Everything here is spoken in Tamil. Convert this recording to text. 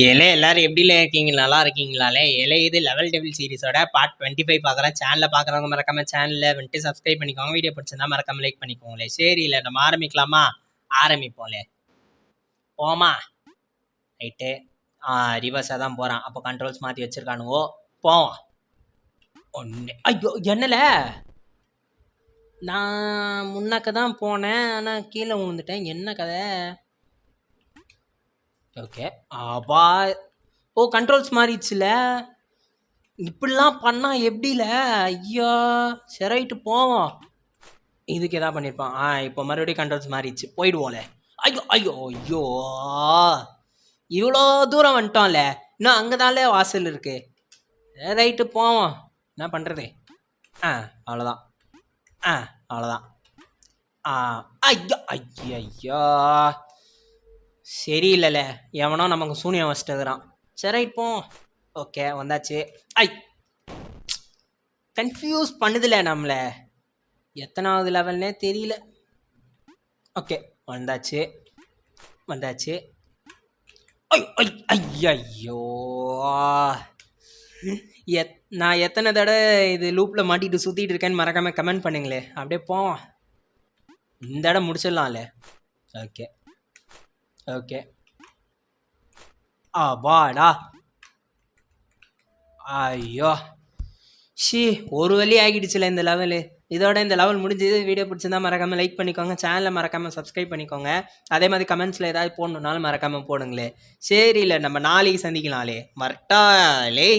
ஏலே எல்லாரும் எப்படில இருக்கீங்க? நல்லா இருக்கீங்களாலே? ஏலே இது லெவல் டெவில் சீரிஸோட பார்ட் 25 பார்க்குறேன். சேனலில் பார்க்குறவங்க மறக்காம சேனலில் வந்துட்டு சப்ஸ்கிரைப் பண்ணிக்கோங்க. வீடியோ பிடிச்சிருந்தா மறக்காம லைக் பண்ணிக்கோங்களே. சரி இல்லை நம்ம ஆரம்பிக்கலாமா? ஆரம்பிப்போம்லே. போமா ரைட்டு. ரிவர்ஸாக தான் போகிறான். அப்போ கண்ட்ரோல்ஸ் மாற்றி வச்சுருக்கானுவோ. போவோம். ஒன்று ஐயோ என்னல நான் முன்னாக்க தான் போனேன். ஆனால் கீழே விழுந்துட்டேன். என்ன கதை? ஓகே. அப்பா ஓ கண்ட்ரோல்ஸ் மாறிடுச்சுல. இப்படிலாம் பண்ணால் எப்படில? ஐயோ சரி ரைட்டு போவோம். இதுக்கு எதாவது பண்ணியிருப்பான். இப்போ மறுபடியும் கண்ட்ரோல்ஸ் மாறிடுச்சு. போயிடுவோம்ல. ஐயோ ஐயோ ஐயோ இவ்வளோ தூரம் வந்துட்டோம்ல. இன்னும் அங்கே தான்ல வாசல் இருக்கு. ரைட்டு போவோம். என்ன பண்ணுறது? அவ்வளோதான். அவ்வளோதான். ஐயோ ஐயோ ஐயோ சரியில்லைல்ல. எவனோ நமக்கு சூனியம் வச்சுட்டுக்கிறான். சரி ரைட் போவோம். ஓகே வந்தாச்சு. கன்ஃபியூஸ் பண்ணுதில்ல நம்மளை. எத்தனாவது லெவல்னே தெரியல. ஓகே வந்தாச்சு வந்தாச்சு. ஐயோ நான் எத்தனை தடவை இது லூப்பில் மாட்டிட்டு சுற்றிட்டு இருக்கேன்னு மறக்காமல் கமெண்ட் பண்ணுங்களே. அப்படியே போவோம். இந்த இடம் முடிச்சிடலாம்ல. Okay okay. வாடா. ஐயோ ஒரு வழி ஆகிடுச்சுல இந்த லெவலு. இதோட இந்த லெவல் முடிஞ்சது. வீடியோ பிடிச்சிருந்தா மறக்காமல் லைக் பண்ணிக்கோங்க. சேனலை மறக்காமல் சப்ஸ்கிரைப் பண்ணிக்கோங்க. அதே மாதிரி கமெண்ட்ஸில் ஏதாவது போடணுன்னாலும் மறக்காமல் போடுங்களே. சரி இல்லை நம்ம நாளைக்கு சந்திக்கலாம்லே. மறட்டாலே.